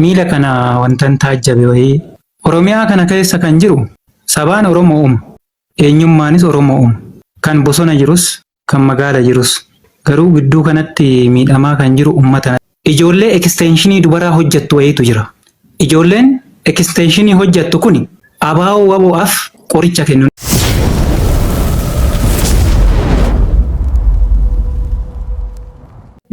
miila kana wantan taajjabe wayii Oromiyaa kana keessa kan jiru sabaan Oromoo eenyummaanis Oromoo kan bosona jirus kan magaala jirus garuu gidduu kanatti miidhamaa kan jiru uummata. Ijoollee ekstenshinii dubaraa hojjettu wayiitu jira. Ijoolleen ekstenshinii hojjettu kun abaa'oo wabo'aaf qoricha kennu.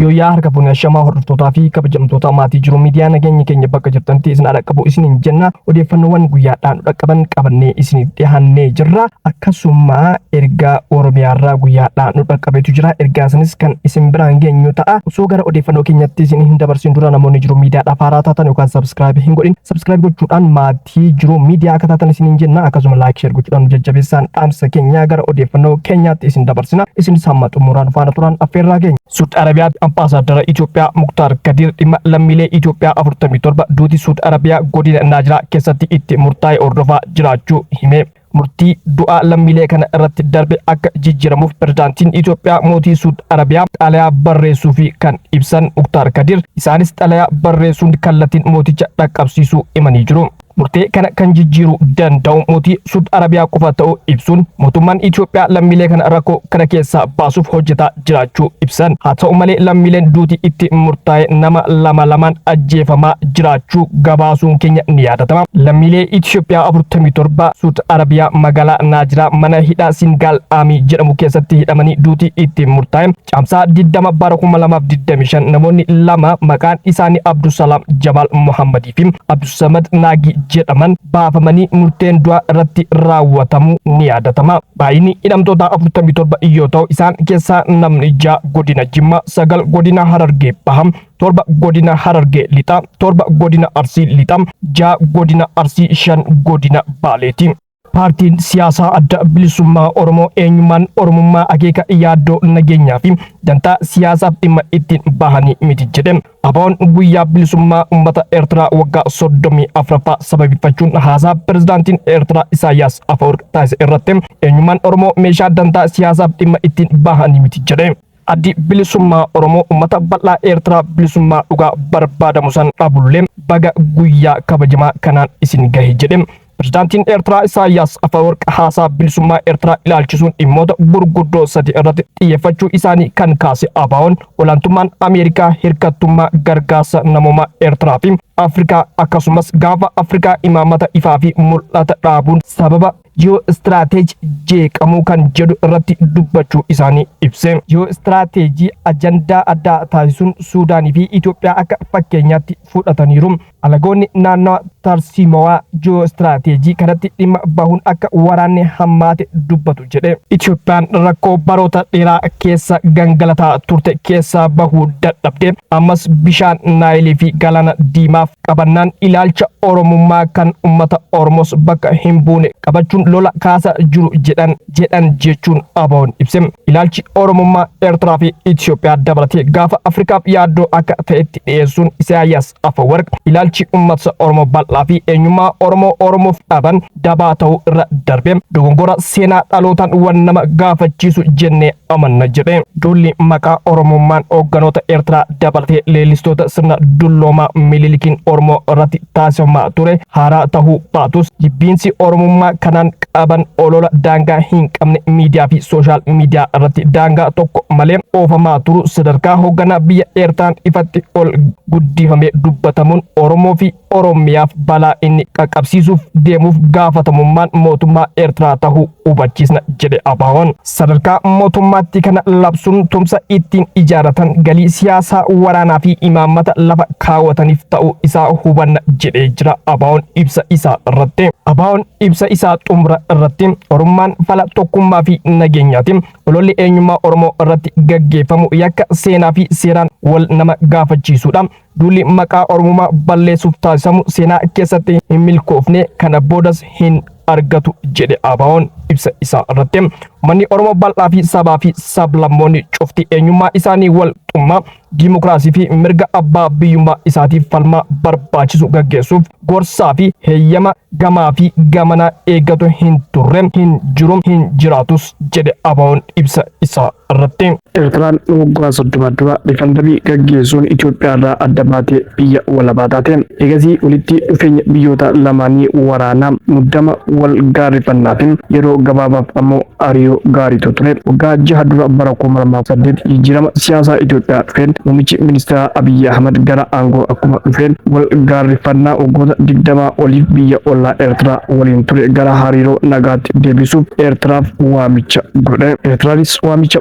Yooyaa harka fuunee shamaa hordoftoota fi kabajamtoota maatii jiru miidiyaa nageenya keenya bakka jirtanitti isin dhaqqabu isiniin jenna odeeffannoowwan guyyaadhaan dhaqqaban qabannee isiniif dhiyaannee jirra. Akkasuma ergaa Oromiyaarraa guyyaadhaan dhaqqabeetu jira. Ergaa sanis kan isin biraan geenyu ta'a. Osoo gara odeeffannoo keenyatti isin hin dabarsin dura namoonni jiru miidiyaadhaaf haaraa taatan yookaan subscribe hin godhin subscribe gochuudhaan maatii jiru miidiyaa akka taatan isiniin jenna. Akkasuma like share gochuudhaan jajjabeessaan dhaamsa keenya gara odeeffannoo keenyaatti isin dabarsina. Isinis hamma xumuraan faana turaan affeerraa keenya. Saudi Arabiyaa Ambaasaadara Itoophiyaa Muktaar Kadir dhimma lammiilee Itoophiyaa 47 duuti Saudi Arabiyaa godina Naajiraa keessatti itti murtaa'e hordofaa jiraachuu hime. Murtii du'a lammiilee kana irratti darbe akka jijjiiramuuf pirezidaantiin Itoophiyaa mootii Saudi Arabiyaa xalayaa barreessuu fi kan ibsan Muktaar Kadir isaanis xalayaa barreessuun kallattiin mooticha dhaqqabsiisuu himanii jiru. Murtee kana kan jijjiiruu danda'u mootii Saudi Arabiyaa qofa ta'uu ibsuun mootummaan Itoophiyaa lammiilee kana rakkoo kana keessaa baasuuf hojjetaa jiraachuu ibsan. Haa ta'u malee lammiileen duuti itti murtaa'e nama lamaan ajjeefamaa jiraachuu gabaasuun keenya ni yaadatama. Lammiilee Itoophiyaa 47 Saudi Arabiyaa magaalaa Naajiraa mana hidhaa Singaal Aamii jedhamu keessatti hidhamanii duuti itti murtaa'e. Caamsaa 20 bara 2025 namoonni lama maqaan isaanii Abdusalaam Jamaal Muhammadii fi Abdusamad Naagii jedhaman baafamanii murteen du'a irratti raawwatamu ni yaadatama. Baay'inni hidhamtoota 47 yoo ta'u isaan keessaa namni 6 godina Jimmaa, 9 godina Harargee Bahaa, 7 godina Harargee Lixaa, 7 godina Arsii Lixaa, 6 godina Arsii, 5 godina Baaleeti. Paartiin siyaasaa adda bilisummaa Oromoo eenyummaan Oromummaa akeeka yaaddoo nageenyaa fi dantaa siyaasaaf dhimma ittiin bahanii miti jedhe. ABO'n guyyaa bilisummaa uummata Eertiraa waggaa 34ffaa sababeeffachuun haasaa pirezidaantiin Eertiraa Isaayyaas Afeworqi taasise irratti eenyummaan Oromoo meeshaa dantaa siyaasaaf dhimma ittiin bahanii miti jedhe. Addi bilisummaa Oromoo uummata bal'aa Eertiraa bilisummaa dhugaa barbaadamu san dhabullee baga guyyaa kabajamaa kanaan isin gahe jedhe. Pirezidaantiin Eertiraa Isaayyaas Afeworqi haasaa bilisummaa Eertiraa ilaalchisuun dhimmoota gurguddoo 3 irratti xiyyeeffachuu isaanii kan kaase ABO'n olaantummaan Ameerikaa hirkattummaa gargaarsa namoomaa Eertiraa fi Afrikaa akkasumas gaafa Afrikaa imaamata ifaa fi mul'ata dhaabuun sababa ji'ooistiraatejii jeeqamuu kan jedhu irratti dubbachuu isaanii ibse. Ji'ooistiraatejii ajandaa addaa taasisuun Suudaanii fi Itoophiyaa akka fakkeenyaatti fudhataniiru. Alagoonni naannoo tarsiimawaa ji'ooistiraatejii kanatti dhimma bahuun akka waraanni hammaate dubbatu jedhe. Itoophiyaan rakkoo baroota dheeraa keessa gangalataa turte keessaa bahuu dadhabde ammas bishaan Naayilii fi Galaana Diimaaf qabannaan ilaalcha Oromummaa kan uummata Oromoos bakka hin buune qabachuun lola kaasa jiru jedhan jechuun ABO'n ibse. Ilaalchi Oromummaa Eertiraa fi Itoophiyaa dabalatee gaafa Afrikaaf yaaddoo akka ta'etti dhiyeessuun Isaayyaas Afeworqi ilaalchi uummata Oromoo bal'aa fi eenyummaa Oromoof dhaban dabaa ta'uu irra darbe dogongora seenaa dhalootaan waan nama gaafachiisu jennee amanna jedhe. Duulli maqaa Oromummaan hoogganoota Eertiraa dabalatee leellistoota sirna dulloomaa Minilikiin Oromoo irratti taasifamaa ture haaraa ta'uu baatus jibbiinsi Oromummaa kanaan qaban olola daangaa hin qabne miidiyaa fi sooshaal miidiyaa irratti daangaa tokko malee oofamaa turu sadarkaa hoogganaa biyya Eertiraan ifatti ol guddifamee dubbatamuun Oromoo fi Oromiyaaf balaa inni qaqqabsiisuuf deemuuf gaafatamummaan mootummaa Eertiraa ta'uu hubachiisna jedhe ABO'n. Sadarkaa mootummaatti kana labsuun tumsa ittiin ijaaratan galii siyaasaa waraanaa fi imaammata lafa kaawwataniif ta'uu isaa hubanna jedhee jira ABO'n ibsa isaa irratti. ABO'n ibsa isaa xumura irratti Oromummaan fala tokkummaa fi nageenyaati. Ololli eenyummaa Oromoo irratti gaggeeffamu yakka seenaa fi seeraan wal nama gaafachiisudha. Duulli maqaa Oromummaa balleessuuf taasifamu seenaa keessatti hin milkoofne kana boodas hin argatu jedhe ABO'n ibsa isaa irratti. manni Oromoo bal'aa fi sabaa fi sablammoonni cufti eenyummaa isaanii wal xummaa diimokiraasii fi mirga abbaa biyyummaa isaatiif falmaa barbaachisu gaggeessuuf gorsaa fi heeyyama gamaa fi gamana eeggatu hin turre hin jiru hin jiraatus jedhe ABO'n ibsa isaa irratti. Eertiraan waggaa 30 dura riifandamii gaggeessuun Itoophiyaa irraa adda baatee biyya walabaa taate. Egasii walitti dhufeenya biyyoota lamaanii waraanaa muddama wal gaarrifannaa fi yeroo gabaabaaf ammoo hariiroo gaariitu ture. Waggaa 6 dura bara 2008 jijjiirama siyaasaa Itoophiyaa dhufeen muummichi ministeera Abiy Ahmed gara aangoo akkuma dhufeen wal gaarrifannaa waggoota 20 oliif biyya ollaa Eertiraa waliin ture gara hariiroo nagaatti deebisuuf Eertiraaf waamicha godhe. Eertiraanis waamicha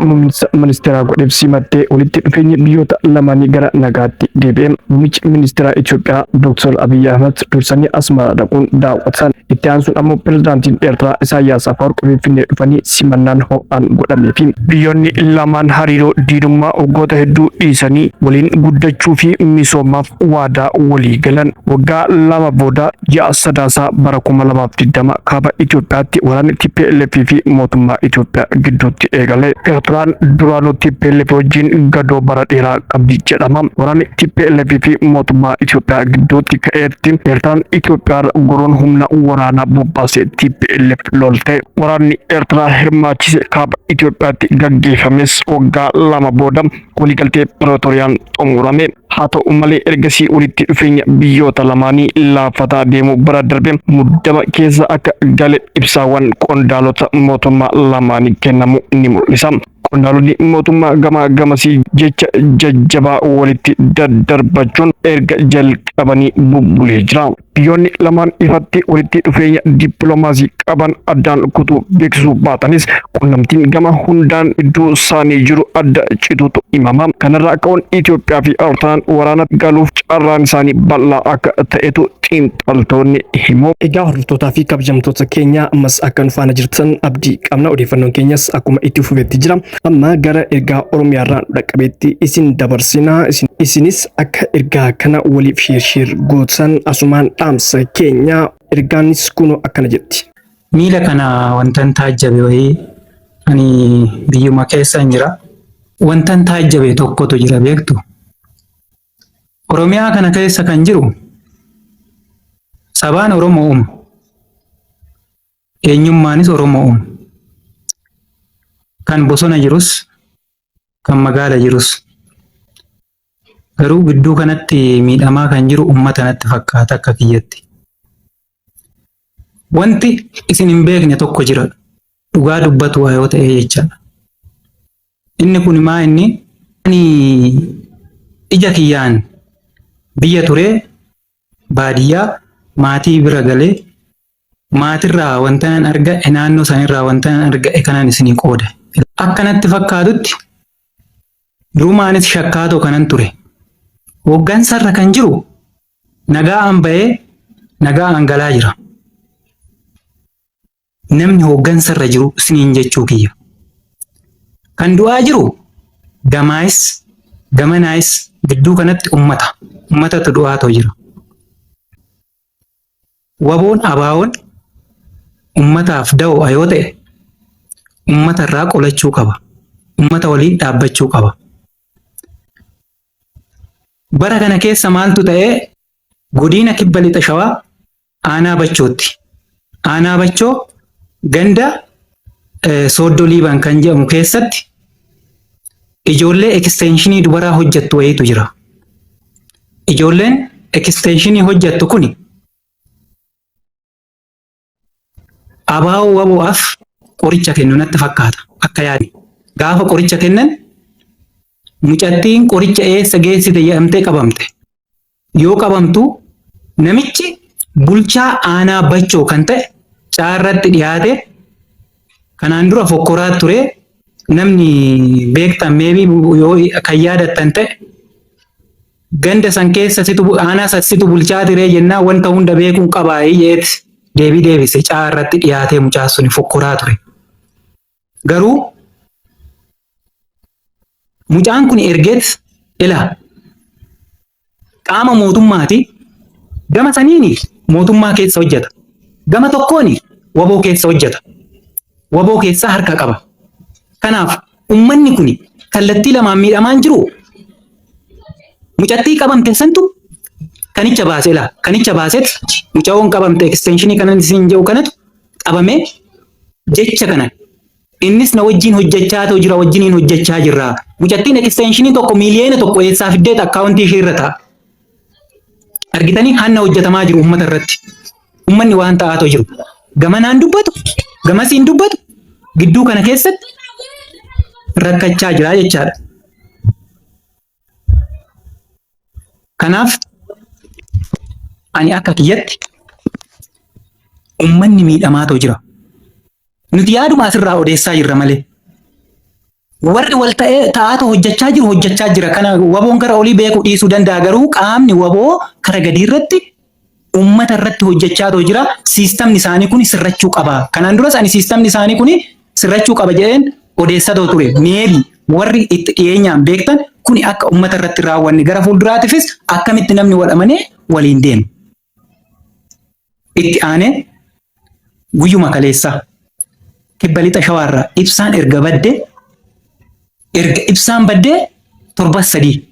ministeera godheef simattee walitti dhufeenya biyyoota lamaanii gara nagaatti deebi'e. Muummichi ministeera Itoophiyaa Dr. Abiy Ahmed dursanii Asmara dhaquun daawwatan. Itti aansuun ammoo pirezidaantiin Eertiraa Isaayyaas Afwerqi Finfinnee dhufanii simannaan ho'aan godhamee fi biyyoonni lamaan hariiroo diinummaa waggoota hedduu dhiisanii waliin guddachuu fi misoomaaf waadaa walii galan. Waggaa 2 booda ji'a Sadaasaa bara 2020 kaaba Itoophiyaatti waraanni TPLF fi mootummaa Itoophiyaa gidduutti eegale. Eertiraan duraanuu TPLF wajjin gadoo bara dheeraa qabdi jedhama. Waraanni TPLF fi mootummaa Itoophiyaa gidduutti ka'eetti Eertiraan Itoophiyaa goroon humna waraanaa bobbaasee TPLF lolte. Waraanni Eertiraa hirmaachise kaaba Itoophiyaatti gaggeeffames waggaa 2 booda waliigaltee Pirootoriyaan xumurame. Haa ta'u malee ergasii walitti dhufeenya biyyoota lamaanii laaffataa deemuu bira darbe muddama keessa akka gale ibsaawwan qondaalota mootummaa lamaanii kennamu ni mul'isa. Qondaalonni mootummaa gamasii jecha jajjabaa walitti daddarbachuun erga jalqabanii bubbulee jira. Biyyoonni lamaan ifatti walitti dhufeenya dippiloomaasii qaban addaan kutuu beeksisuu baatanis quunnamtiin gama hundaan iddoo isaanii jiru adda cituutu himama. Kanarraa ka'uun Itoophiyaa fi Eertiraan waraana galuuf carraan isaanii bal'aa akka ta'etu xiinxaltoonni himu. Egaa hordoftoota fi kabajamtoota keenya ammas akka nu faana jirtan abdii qabna. Odeeffannoon keenyas akkuma itti fufeetti jira. Amma gara ergaa Oromiyaa irraa dhaqqabeetti isin dabarsina. Isinis akka ergaa kana waliif sheer gootan asumaan dhaamsa keenya. Ergaanis kunoo akkana jetti. Miila kana wantan taajjabe wayii ani biyyuma keessa jira. Wantan taajjabe tokkotu jira beektu. Oromiyaa kana keessa kan jiru sabaan Oromoo eenyummaanis Oromoo kan bosona jirus kan magaala jirus garuu gidduu kanatti miidhamaa kan jiru ummata natti fakkaata akka kiyyatti. Wanti isin hin beekne tokko jira dhugaa dubbatu yoo ta'e jechaadha. Inni kun maa inni ija kiyyaan biyya turee baadiyyaa maatii bira galee maatirraa wanta nan arga'e naannoo sanirraa wanta nan arga'e kanan isinii qooda. Akkanatti fakkaatutti durumaanis shakkaatoo kanan ture. Hoggansarra kan jiru nagaan ba'ee nagaan galaa jira. Namni hoggansarra jiru isiniin jechuu kiyya. Kan du'aa jiru gamaayis gamanaayis gidduu kanatti ummatatu du'aatoo jira. Waboon abaawoon ummataaf da'oo yoo ta'e ummata irraa qolachuu qaba. Ummata waliin dhaabbachuu qaba. Bara kana keessa maaltu ta'ee godina kibba lixa shawaa aanaa bachootti. Aanaa bachoo ganda Sooddoo Liibaan kan jedhamu keessatti ijoollee ekstenshinii dubaraa hojjettu wayiitu jira. Ijoolleen ekstenshinii hojjettu kuni abaa'oo wabo'aaf qoricha kennu natti fakkaata akka yaadi. Gaafa qoricha kennan mucattiin qoricha eessa geessite jedhamtee qabamte. Yoo qabamtu namichi bulchaa aanaa bachoo kan ta'e caarratti dhiyaate kanaan dura fokkoraa ture. Namni beektan meebii yoo kan yaadattan ta'e ganda san keessa aanaa situ bulchaa ture jennaan wanta hunda beekuun qabaa jeeti deebise caarratti dhiyaatee mucaa suni fokkoraa ture. Garuu mucaan kun ergeet qaama mootummaati. Gama saniini mootummaa keessa hojjeta. Gama tokkooni waboo keessa hojjeta. Waboo keessa harka qaba. Kanaaf ummanni kun kallattii lamaan miidhamaan jiru. Mucattii qabamte santu kanicha baasee laa kanicha baaseet mucaawwan qabamte extensionii kanan isin jedhu kanatu qabamee jecha kana innis na wajjin hojjechaa jira wajjiniin hojjechaa jirra. Mucattiin extensionii tokko miiliyoona tokko eessaa fiddeet akkaawuntii ishee irra ta'a. Argitanii hanna hojjetamaa jiru uummata irratti. Uummanni waan ta'aatoo jiru. Gamanaan dubbatu, gamasiin dubbatu, gidduu kana keessatti rakkachaa jira jechaadha. Kanaaf ani akka kiyyatti uummanni miidhamaatoo jira. Nuti yaaduma asirraa odeessaa jirra malee. Warri wal ta'aatoo hojjechaa jira. Kana waboon gara olii beekuu dhiisuu danda'a garuu qaamni waboo kara gadii irratti uummata irratti hojjechaa jira. Siistamni isaanii kun sirrachuu qaba. Kanaan duras ani siistamni isaanii kun sirrachuu qaba jedheen odeessatoo ture. Meebi warri itti dhiyeenyaan beektan kun akka uummata irratti raawwanni gara fuulduraatiifis akkamitti namni wal amanee waliin deemu. Itti aanee guyyuma kaleessaa kibba lixa shawaarraa ibsaan erga ibsaan baddee torba sadii.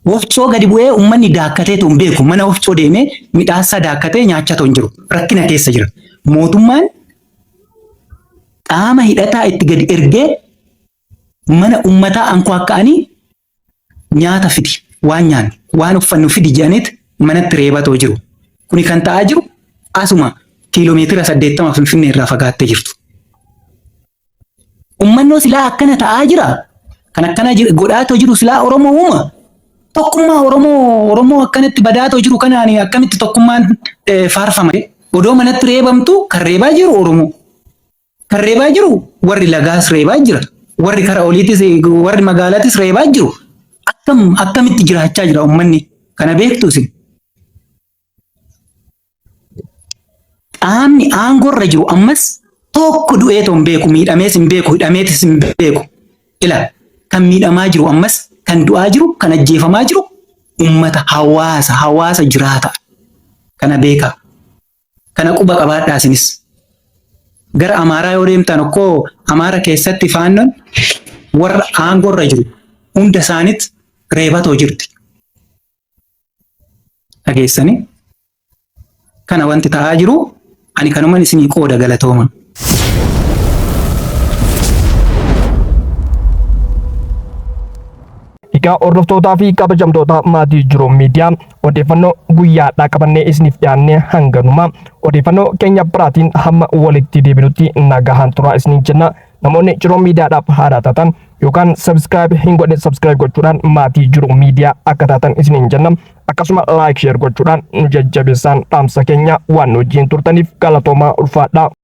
Wofcoo gadi bu'ee uummanni daakkatee tuun beeku mana wofcoo deemee midhaasa daakkatee nyaachaa tuun jiru. Rakkina keessa jira. Mootummaan qaama hidhataa itti gadi ergee mana uummataa ankoo akka'anii nyaata fidi waan nyaannu waan uffannu fidi jedhaniit manatti reebatoo jiru. Kuni kan ta'aa jiru asuma kiiloomeetira 80 Finfinnee irraa fagaattee jirtu. Ummannoo silaa akkana ta'aa jira. Kan akkana godhaatoo jiru silaa Oromoo uuma. Tokkummaa Oromoo akkanatti badaatoo jiru kanaan akkamitti tokkummaan faarfama. Odoo manatti reebamtu kan reebaa jiru Oromoo. Kan reebaa jiru warri lagaas reebaa jira. Warri kara oliitis warri magaalaatis reebaa jiru. Akkamitti jiraachaa jira ummanni. Kana beektus. Qaamni aangorra jiru ammas tokko du'eetoo hin beeku, miidhamees hin beeku, hidhameetis hin beeku. Ila kan miidhamaa jiru ammas kan du'aa jiru, kan ajjeefamaa jiru uummata hawaasa jiraata. Kana beeka. Kana quba qabaadhaa isinis. Gara Amaaraa yoo deemtan okkoo Amaara keessatti faannoon warra aangorra jiru hunda isaaniitti reebatoo jirti. Dhageessanii? Kana wanti ta'aa jiru ani kanuman isinii qooda galatooma. Egaa hordoftootaa fi kabajamtoota maatii Jiroom Miidiyaa odeeffannoo guyyaadhaa qabannee isiniif dhiyaannee hanganuma. Odeeffannoo keenya biraatiin hamma walitti deebinutti nagahaan turaa isiniin jenna. Namoonni Jiroom Miidiyaadhaaf haaraa taatan yookaan subscribe hin godhe subscribe gochuudhaan maatii Jiroom Miidiyaa akka taatan isiniin jenna. Akkasuma like share gochuudhaan nu jajjabeessaan dhaamsa keenya waan nu wajjin turtaniif galatoomaa ulfaadhaa.